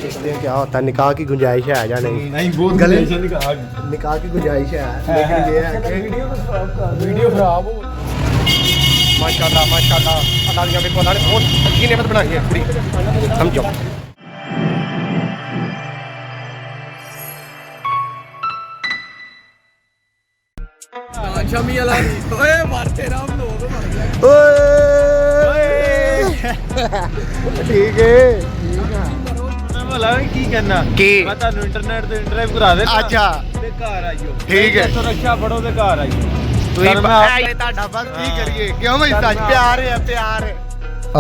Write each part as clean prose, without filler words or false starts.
देखते हैं क्या होता है, निकाह की गुंजाइश है या नहीं। नहीं बहुत गले निकाह की गुंजाइश है, लेकिन ये है कि वीडियो खराब हो। माशाल्लाह माशाल्लाह, अल्लाह ने देखो अल्लाह ने बहुत अच्छी नेमत बनाई है पूरी, समझो। शमी वाला ओए मारते राम लोग ठीक है मैं भला की करना की मैं ਤੁਹਾਨੂੰ ਇੰਟਰਨੈਟ ਤੇ ਇੰਟਰਵਿਊ ਕਰਾ ਦੇਣਾ अच्छा ਤੇ ਘਰ ਆਇਓ ठीक है ਸੁਰੱਖਿਆ ਫੜੋ ਤੇ ਘਰ ਆਇਓ ਤੁਸੀਂ ਤੁਹਾਡਾ ਬਸ ਕੀ ਕਰੀਏ ਕਿਉਂ ਭਾਈ ਸੱਚ प्यार है प्यार है।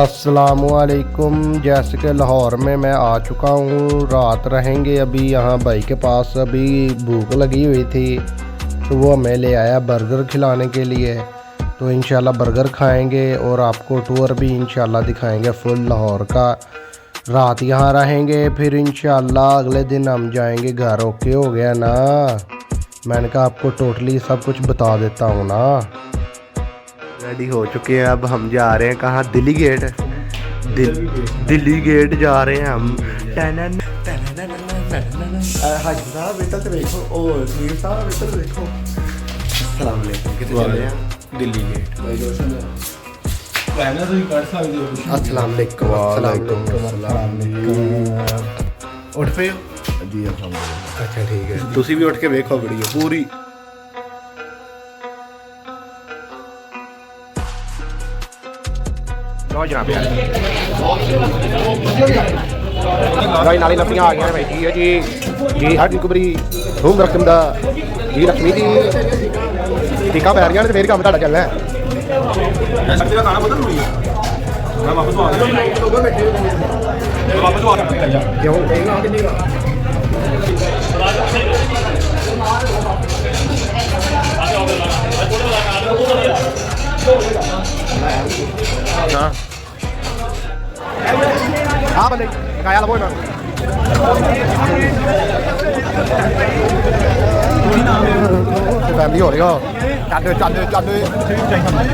अस्सलामुअलैकुम, जैसे कि लाहौर में मैं आ चुका हूँ, रात रहेंगे अभी यहाँ भाई के पास। अभी भूख लगी हुई थी तो वो हमें ले आया बर्गर खिलाने के लिए, तो इंशाल्लाह बर्गर खाएंगे और आपको टूर भी इंशाल्लाह दिखाएंगे फुल लाहौर का। रात यहाँ रहेंगे, फिर इंशाल्लाह अगले दिन हम जाएंगे घर। ओके हो गया ना? मैंने कहा आपको टोटली सब कुछ बता देता हूँ ना। रेडी हो चुके हैं, अब हम जा रहे हैं कहाँ? दिल्ली गेट। दिल्ली गेट जा रहे हैं हम। हाजी साहब इधर से देखो, ओ मीर साहब इधर देखो। अस्सलाम वालेकुम, कितने चल रहे हैं? दिल्ली गेट कहना ਤੁਸੀਂ ਕਰ ਸਕਦੇ ਹੋ। अस्सलाम वालेकुम। वालेकुम अस्सलाम। उठ पे जी? अल्हम्दुलिल्लाह। अच्छा ठीक है, ਤੁਸੀਂ ਵੀ ਉੱਠ ਕੇ ਵੇਖੋ ਵੀਡੀਓ ਪੂਰੀ। ਲੋ ਜਨਾਬ ਭਾਈ ਨਾਲੇ ਲੱਪੀਆਂ ਆ ਗਈਆਂ ਨੇ ਭਾਈ ਜੀ। ਜੀ ਜੀ ਸਾਡੀ ਕੁਬਰੀ ਧੂਮ ਰਕਮ ਦਾ ਜੀ ਲక్ష్ਮੀ ਜੀ ਟਿੱਕਾ ਪੈ ਰਹੀਆਂ ਨੇ ਤੇ ਫੇਰ ਕੰਮ ਤੁਹਾਡਾ ਚੱਲਣਾ ਹੈ। ਤੇਰਾ ਖਾਣਾ ਬਦਲ ਹੋਈ ਮੈਂ ਵਾਪਸ ਆ ਗਿਆ ਵਾਪਸ ਆ ਗਿਆ ਕਿਉਂ हाँ हाँ बंदे काया ला बोल ना फैमिली हो रही हो चल चल चल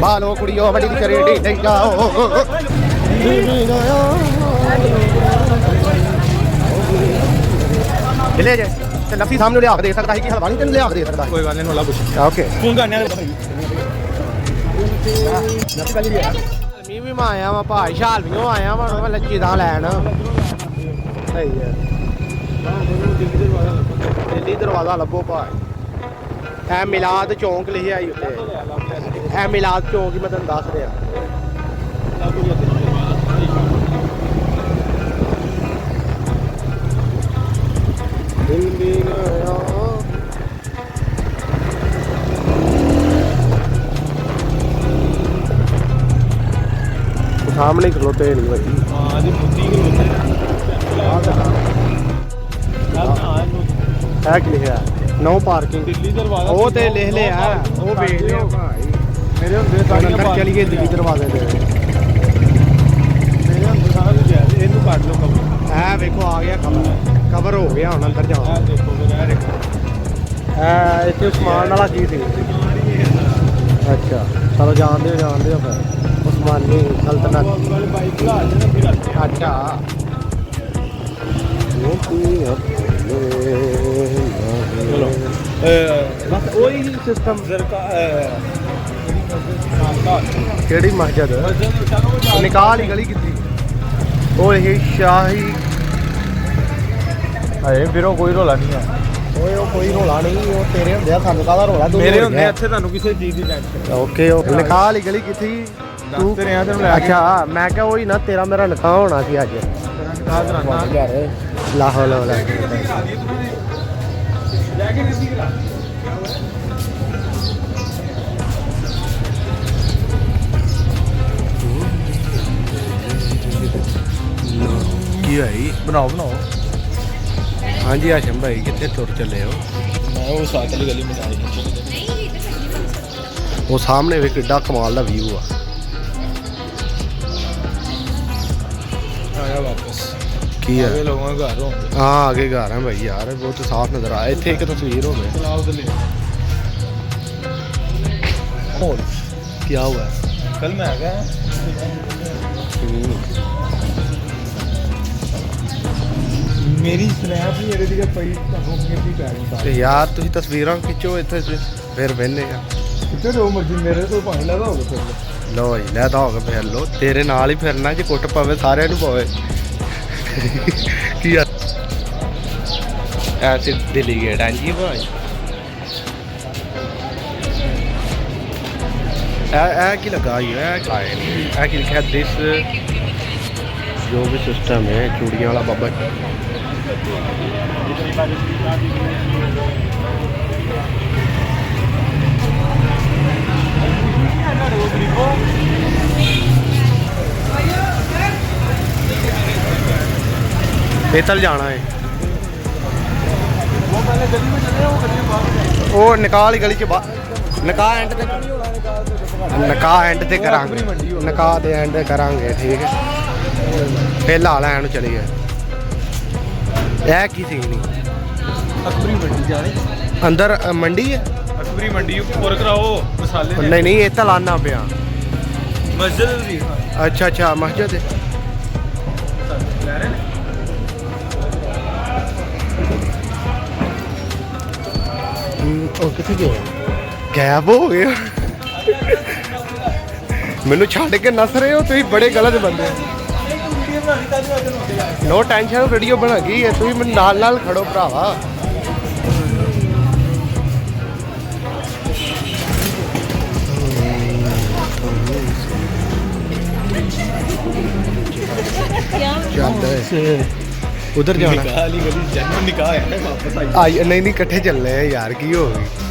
बालो कुड़ियो बड़ी चरेडी नहीं जाओ ले जे ते लफी सामने लिया के दे सकता है कि हलवा नहीं तेन लिया के दे सकता कोई गल नहीं होला कुछ ओके फोन करने ਮੈਂ ਵੀ ਮੈਂ ਆਇਆ ਵਾ ਭਾਈ ਸ਼ਾਲ ਵੀ ਆਇਆ ਵਾ ਮੈਂ ਲੱਚੀ ਦਾ ਲੈਣ ਸਹੀ ਹੈ। ਦਿੱਲੀ ਦਰਵਾਜ਼ਾ ਲੱਭੋ ਭਾਈ। ਇਹ ਮਿਲਾਦ ਚੌਂਕ ਲਿਖਿਆ ਆਈ ਉੱਤੇ, ਇਹ ਮਿਲਾਦ ਚੌਂਕ ਹੀ ਮੈਂ ਤੁਹਾਨੂੰ ਦੱਸ ਰਿਹਾ। ਦਿੱਲੀ ਗਿਆ सामने खलोते नहीं भाई। हां जी मुद्दी खलोते है कि लिखा नो पार्किंग दिल्ली दरवाजा वो ते लिख लिया वो भेज लियो भाई। मेरे ਹੁੰਦੇ ਸਾਰੀਆਂ अंदर चलिए दिल्ली दरवाजे दे ਮੇਰੇ ਹੁੰਦੇ ਸਾਰਾ ਕੁਝ ਹੈ ਇਹਨੂੰ ਕੱਢ ਲਓ ਕਵਰ है देखो आ गया कवर हो गया हुन अंदर जाओ। ਇਹ ਦੇਖੋ ਫਿਰ ਇਹ ਦੇਖੋ इतने उस्मान वाला की थी। अच्छा चलो जान दो फिर उस्मानी सल्तनत। ਵਾਲੇ ਬਾਈਕ ਲਾ ਜਾਣਾ ਫਿਰ ਆਤੇ अच्छा ਚਲੋ बस वही सिस्टम। ਜ਼ਰਕਾ केड़ी मस्जिद निकाल ही गली की और ये शाही ਅਏ ਵੀਰੋ ਕੋਈ ਰੋਲਾ ਨਹੀਂ ਆ ओए ओ कोई रोला नहीं वो तेरे ਹੁੰਦੇ ਆ ਸਾਨੂੰ ਕਾਹਦਾ ਰੋਲਾ ਤੂੰ ਮੇਰੇ ਹੁੰਦੇ ਇੱਥੇ ਤੁਹਾਨੂੰ ਕਿਸੇ ਚੀਜ਼ ਦੀ ਟੈਨਸ਼ਨ ਓਕੇ ਓਕੇ ਨਿਕਾਲ ਹੀ ਗਲੀ ਕਿੱਥੇ ਦੱਸ ਤੇ ਰਿਹਾ ਤੈਨੂੰ ਲੈ ਕੇ ਅੱਛਾ ਮੈਂ ਕਿਹਾ ਉਹੀ ਨਾ ਤੇਰਾ ਮੇਰਾ ਨਿਕਾਹ ਹੋਣਾ ਸੀ ਅੱਜ ਕਾ ਕਰਾਣਾ ਲਾਹੌਰ ਲਾ ਲੈ ਕੇ ਕਿੱਥੇ ਕਰਾ ਕੀ ਹੋਈ ਬਣਾਓ ਬਣਾਓ ਹਾਂਜੀ ਆਸ਼ਮ ਭਾਈ ਕਿੱਥੇ ਤੁਰ ਚੱਲੇ ਹੋ? ਮੈਂ ਉਹ ਸਾਈਕਲ ਗਲੀ में आई ਉਹ ਸਾਹਮਣੇ ਵੀ ਕਿੱਡਾ ਕਮਾਲ ਦਾ ਵਿਊ ਆ। आया वापस ਕੀ ਹੈ आगे लोगों का घर हो हाँ आगे घर है भाई यार बहुत साफ नजर आया इतने एक तस्वीर हो गई। चलाओ तो ले क्या हुआ है? कल मैं आ गया ਮੇਰੀ ਸਨੈਪ ਹੀ ਇਹਦੇ ਦੀ ਪਈ ਹੋ ਗਈ ਵੀ ਪੈ ਗਈ ਤੇ ਯਾਰ ਤੁਸੀਂ ਤਸਵੀਰਾਂ ਖਿੱਚੋ ਇੱਥੇ ਫਿਰ ਬਹਿਨੇ ਆ ਕਿਤੇ ਜੋ ਮਰਜ਼ੀ ਮੇਰੇ ਤੋਂ ਭਾਵੇਂ ਲੈਦਾ ਹੋਵੇ ਫਿਰ ਲੋ ਜੀ ਲੈਦਾ ਹੋ ਕੇ ਫਿਰ ਲੋ ਤੇਰੇ ਨਾਲ ਹੀ ਫਿਰਨਾ ਜੇ ਕੁੱਟ ਪਵੇ ਸਾਰਿਆਂ ਨੂੰ ਪਵੇ ਕੀ ਆ ਐਸੇ ਦਿੱਲੀ ਗੇਟ ਆਂ ਜੀ ਭਾਈ ਇਹ ਕੀ ਲਗਾ ਹੀ ਹੈ ਇਹ ਕੀ ਲਿਖਿਆ ਦਿਸ ਜੋ ਵੀ ਸਿਸਟਮ ਹੈ ਚੂੜੀਆਂ ਵਾਲਾ ਬਾਬਾ पेतल जाना है वो निकाल गली च निकाह एंड ते करांगे निकाह दे एंड करांगे ठीक है फिर ला लैन चली गए यह की सी नहीं ਅਕਬਰੀ ਮੰਡੀ ਜਾਣੀ अंदर मंडी है ਅਕਬਰੀ ਮੰਡੀ ਉੱਪਰ ਕਰਾਓ ਮਸਾਲੇ नहीं नहीं ये तो लाना पिया ਮਸਜਿਦ ਦੀ अच्छा अच्छा मस्जिद है ਲੈ ਰਹੇ ਨੇ ਉਹ ਕਿੱਥੇ ਗਿਆ ਗਾਇਬ ਹੋ ਗਿਆ ਮੈਨੂੰ ਛੱਡ ਕੇ ਨਸ ਰਹੇ ਹੋ ਤੁਸੀਂ ਬੜੇ ਗਲਤ ਬੰਦੇ ਨੋ ਟੈਨਸ਼ਨ ਵੀਡੀਓ ਬਣਾ ਗਈ ਹੈ ਤੁਸੀਂ ਮੈਨੂੰ ਨਾਲ ਨਾਲ ਖੜੋ ਭਰਾਵਾ ਚੱਲ ਉਧਰ ਜਾਣਾ ਵਾਲੀ ਗਲੀ ਜਨਮ ਨਿਕਾਹ ਹੈ ਵਾਪਸ ਆਈ ਆਈ ਨਹੀਂ ਨਹੀਂ ਇਕੱਠੇ ਚੱਲਨੇ ਆ ਯਾਰ ਕੀ ਹੋ ਗਈ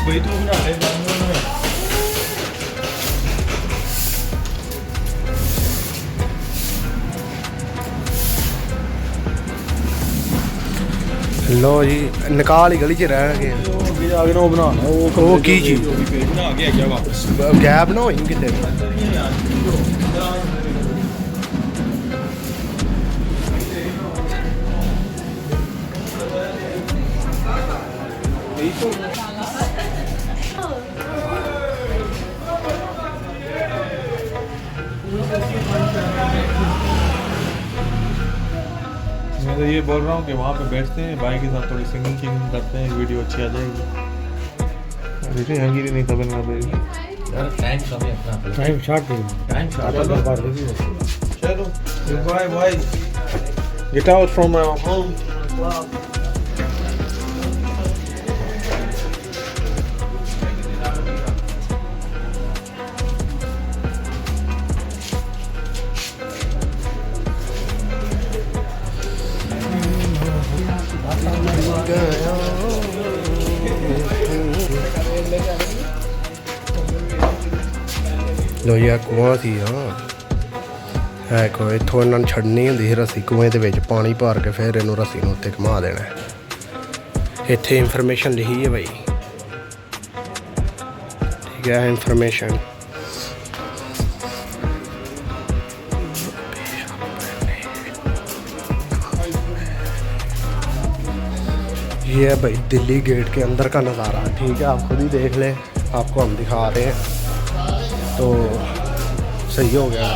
ਬਈ ਤੂੰ ਬਣਾ ਲੈ ਲੋ ਜੀ ਨਿਕਾਲ ਹੀ ਗਲੀ 'ਚ ਰਹਿ ਗਏ ਅੱਗੇ ਜਾ ਕੇ ਨਾ ਉਹ ਬਣਾਉਣਾ ਉਹ ਕੀ ਚੀਜ਼ ਉਹ ਵੀ ਪੇਜ ਬਣਾ ਕੇ ਆ ਗਿਆ ਵਾਪਸ ਗੈਪ ਨਾ ਹੋਈ ਕਿਤੇ मैं तो ये बोल रहा हूँ कि वहाँ पे बैठते हैं भाई के साथ थोड़ी सिंगिंग करते हैं वीडियो अच्छी आ जाएगी देखिए हंगीरी नहीं खबर ना देगी टाइम शॉर्ट चलो bye bye get out from my home ਲੋ ਯਾ ਕੁਆਂ ਸੀ ਹਾਂ ਹੈ ਕੋਈ ਇੱਥੋਂ ਇਹਨਾਂ ਨੂੰ ਛੱਡਣੀ ਹੁੰਦੀ ਸੀ ਰੱਸੀ ਕੁਐਂ ਦੇ ਵਿੱਚ ਪਾਣੀ ਭਰ ਕੇ ਫਿਰ ਇਹਨੂੰ ਰੱਸੀ ਨੂੰ ਉੱਤੇ ਘੁਮਾ ਦੇਣਾ ਇੱਥੇ ਇਨਫੋਰਮੇਸ਼ਨ ਲਿਖੀ ਹੈ ਭਾਈ ਠੀਕ ਹੈ ਇਨਫੋਰਮੇਸ਼ਨ ये है भाई दिल्ली गेट के अंदर का नज़ारा ठीक है आप खुद ही देख लें आपको हम दिखा रहे हैं तो सही हो गया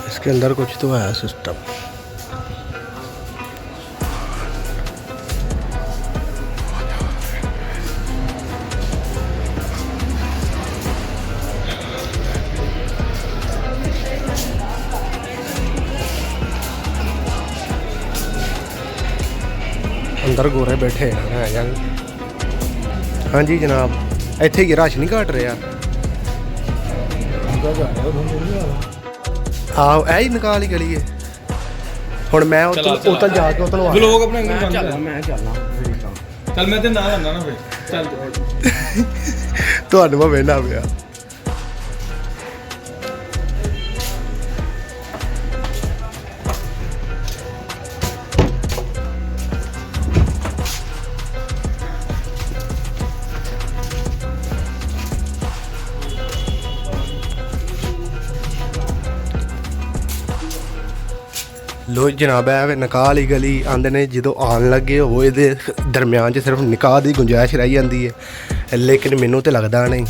इसके अंदर कुछ तो है सिस्टम ਅੰਦਰ ਗੋਰੇ ਬੈਠੇ ਹੈ ਜਾਂ ਹਾਂਜੀ ਜਨਾਬ ਇੱਥੇ ਹੀ ਰਸ਼ ਨਹੀਂ ਘਟ ਰਿਹਾ ਆਹ ਇਹ ਹੀ ਨਿਕਾਲ ਹੀ ਗਲੀ ਹੈ ਹੁਣ ਮੈਂ ਉੱਤੋਂ ਜਾ ਕੇ ਉੱਤੋਂ ਵਲੋਗ ਆਪਣੇ ਅੰਦਰ ਬੰਦ ਕਰ मैं चलना ਚੱਲ ਮੈਂ ਤੇ ਨਾਲ ਆਉਂਦਾ ਨਾ ਫਿਰ ਚੱਲ ਤੁਹਾਨੂੰ ਮੈਂ ਵੇਖਣਾ ਪਿਆ ਲੋ ਜਨਾਬ ਹੈ ਨਿਕਾਹ ਵਾਲੀ ਗਲੀ ਆਂਦੇ ਨੇ ਜਦੋਂ ਆਉਣ ਲੱਗੇ ਹੋ ਇਹਦੇ ਦਰਮਿਆਨ 'ਚ ਸਿਰਫ ਨਿਕਾਹ ਦੀ ਗੁੰਜਾਇਸ਼ ਰਹਿ ਜਾਂਦੀ ਹੈ ਲੇਕਿਨ ਮੈਨੂੰ ਤੇ ਲੱਗਦਾ ਨਹੀਂ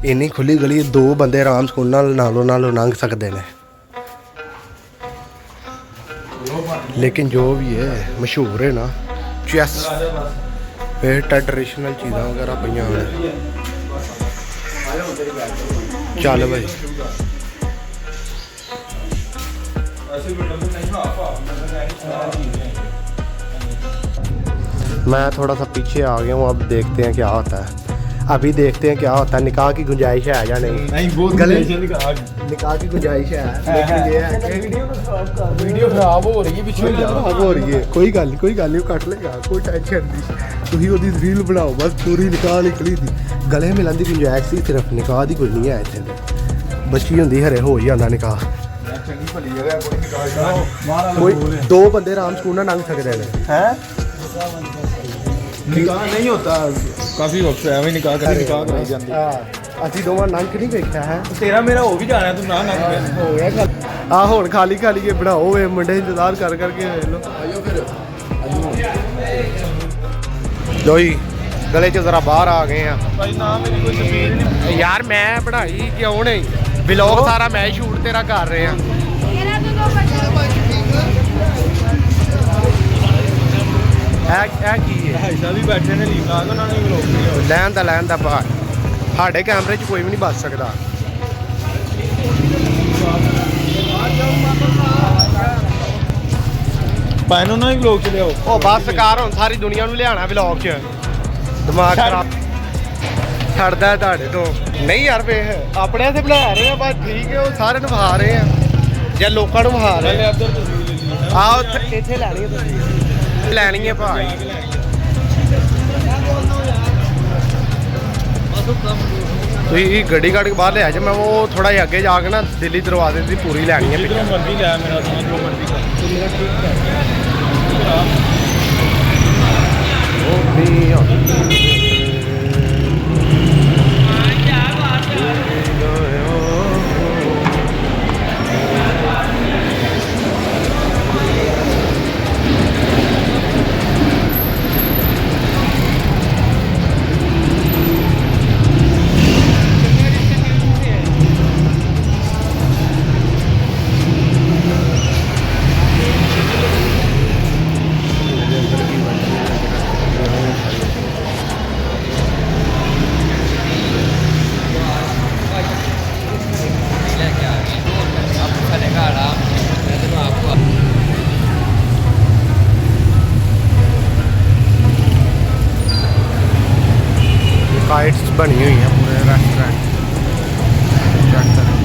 ਇੰਨੀ ਖੁੱਲੀ ਗਲੀ ਦੋ ਬੰਦੇ ਆਰਾਮ ਸਕੂਲ ਨਾਲੋਂ ਲੰਘ ਸਕਦੇ ਨੇ ਲੇਕਿਨ ਜੋ ਵੀ ਹੈ ਮਸ਼ਹੂਰ ਹੈ ਨਾ ਚੈਸ ਇਹ ਟ੍ਰੈਡੀਸ਼ਨਲ ਚੀਜ਼ਾਂ ਵਗੈਰਾ ਪਈਆਂ ਹਨ ਚੱਲ ਭਾਈ मैं थोड़ा सा पीछे आ गया हूँ अब देखते हैं क्या होता है अभी देखते हैं क्या होता है निकाह की गुंजाइश है या नहीं बहुत गले निकाह की गुंजाइश है लेकिन ये है कि वीडियो खराब हो रही है पीछे खराब हो रही है कोई गल नहीं कट लेगा कोई टेंशन नहीं तुम ओदी रील बनाओ बस पूरी निकाह निकली थी गले मिलन की गुंजाइश थी सिर्फ निकाह की कोई नहीं है इतने बच्ची होंगी हरे हो ही जाता निकाह कोई दो बंदे आराम स्कूल ना लंघ सकते हैं निकाह नहीं होता काफी वक्त है एवं निकाह कराई जाती ਅਸੀਂ ਦੋਵਾਂ ਲੰਘ ਨਹੀਂ ਵੇਖਿਆ ਹੈ तेरा मेरा हो भी जाना तू ना लंघ गया ਹੋ ਗਿਆ ਗੱਲ ਆ ਹੁਣ ਖਾਲੀ ਇਹ ਬਣਾਓ ਵੇ ਮੁੰਡੇ ਇੰਤਜ਼ਾਰ ਕਰ ਕਰਕੇ ਵੇਖ ਲਓ ਆਇਓ ਫਿਰ ਲੋ ਜੀ ਗਲੇ 'ਚ ਜ਼ਰਾ ਬਾਹਰ ਆ ਗਏ ਆ ਭਾਈ ਨਾ ਮੇਰੀ ਕੋਈ ਤਸਵੀਰ ਨਹੀਂ ਯਾਰ ਮੈਂ ਬਣਾਈ ਕਿਉਂ ਨਹੀਂ ਵਲੌਗ ਸਾਰਾ ਮੈਂ ਸ਼ੂਟ ਤੇਰਾ ਕਰ ਰਹੇ ਆ ਇਹ ਕੀ ਹੈ ਭਾਈ ਸਾਹਿਬ ਵੀ ਬੈਠੇ ਨੇ ਲੀਕ ਲਾ ਕੇ ਉਹਨਾਂ ਨੇ ਵਲੋਗ ਲੈਣ ਦਾ ਭਾਰ ਸਾਡੇ ਕੈਮਰੇ 'ਚ ਕੋਈ ਵੀ ਨਹੀਂ ਬਚ ਸਕਦਾ ਭਾਈ ਨੂੰ ਨਾ ਹੀ ਵਲੋਗ ਚ ਲਿਆਓ ਉਹ ਬਸ ਕਾਰ ਹੁਣ ਸਾਰੀ ਦੁਨੀਆ ਨੂੰ ਲਿਆਣਾ ਵਲੌਗ 'ਚ ਦਿਮਾਗ ਖਰਾਬ ਛੱਡਦਾ ਤੁਹਾਡੇ ਤੋਂ ਨਹੀਂ ਯਾਰ ਵੇਖ ਆਪਣੇ ਤੇ ਬਣਾ ਰਹੇ ਆ ਬਸ ਠੀਕ ਹੈ ਉਹ ਸਾਰਿਆਂ ਨੂੰ ਵਹਾ ਰਹੇ ਆ ਜਾਂ ਲੋਕਾਂ ਨੂੰ ਵਹਾ ਰਹੇ ਪਹਿਲੇ ਆ ਇੱਧਰ ਤਸਵੀਰ ਲੈ ਲਈ ਆਹ ਉੱਥੇ ਇੱਥੇ ਲੈਣੀ ਹੈ ਤੁਸੀਂ ਲੈਣੀ ਹੈ ਭਾਈ ਤੁਸੀਂ ਗੱਡੀ ਕੱਢ ਕੇ ਬਾਹਰ ਲਿਆ ਜਾ ਮੈਂ ਉਹ ਥੋੜਾ ਜਿਹਾ ਅੱਗੇ ਜਾ ਕੇ ਨਾ ਦਿੱਲੀ ਦਰਵਾਜ਼ੇ ਦੀ ਪੂਰੀ ਲੈਣੀ ਹੈ ਜਿੱਧਰੋਂ ਮਰਜ਼ੀ ਲਿਆ ਮੇਰਾ ਸਮਾਂ ਜੋ ਮਰਜ਼ੀ ਕਰ काइट्स बनी हुई हैं पूरे रेस्टोरेंट चेक करें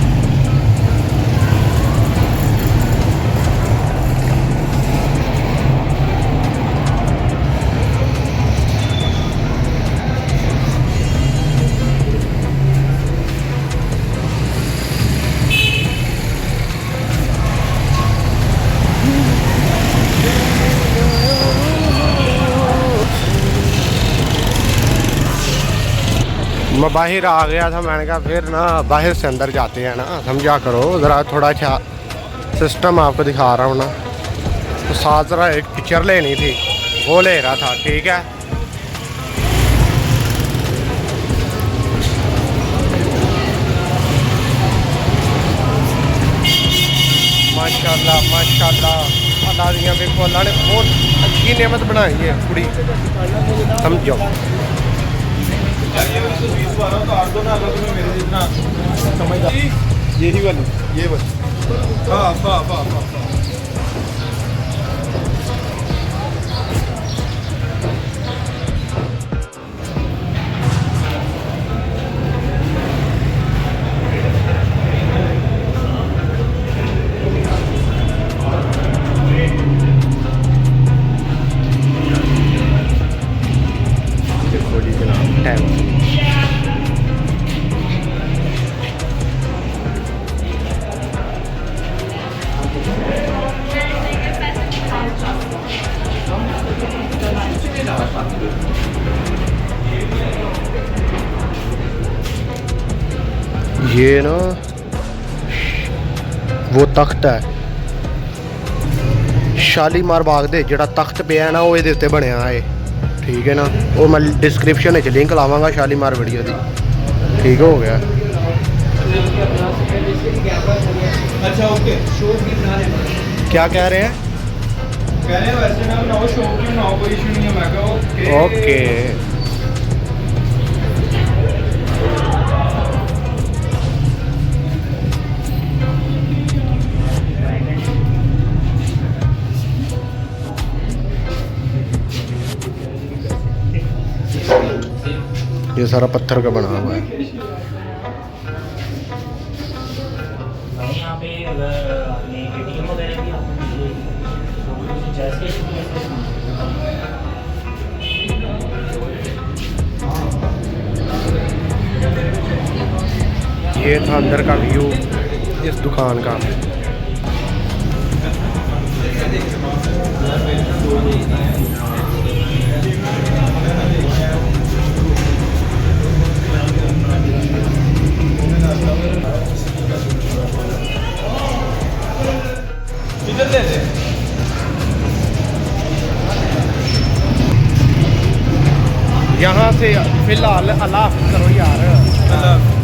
मैं बाहर आ गया था मैंने कहा फिर ना बाहर से अंदर जाते हैं ना समझा करो ज़रा थोड़ा अच्छा सिस्टम आपको दिखा रहा हूँ ना तो साथ ज़रा एक पिक्चर लेनी थी वो ले रहा था ठीक है माशाल्लाह माशाल्लाह अल्लाह दियां देखो अल्लाह ने बहुत अच्छी नेमत बनाई है कुड़ी समझो यही वाली ये बस हाँ हाँ हाँ हाँ یہ نا وہ تخت ہے شالیمار باغ دے جڑا تخت پیا ہے نا وہ یہ بنیا ہے ٹھیک ہے نا وہ میں ڈسکرپشن لنک لاواں گا شالیمار ویڈیو دی ٹھیک ہو گیا اچھا اوکے شو بھی بنا لیں کیا کہہ رہے ہیں کہہ رہے ہیں ویسے نہ بناؤ شو بھی بناؤ کوئی ایشو نہیں ہے میں کہا اوکے یہ سارا پتھر کا بنا ہوا ہے یہاں پہ اپنے اے ٹی ایم وغیرہ بھی یہ تھا اندر کا ویو اس دکان کا یہاں سے فی الحال اللہ حافظ کرو یار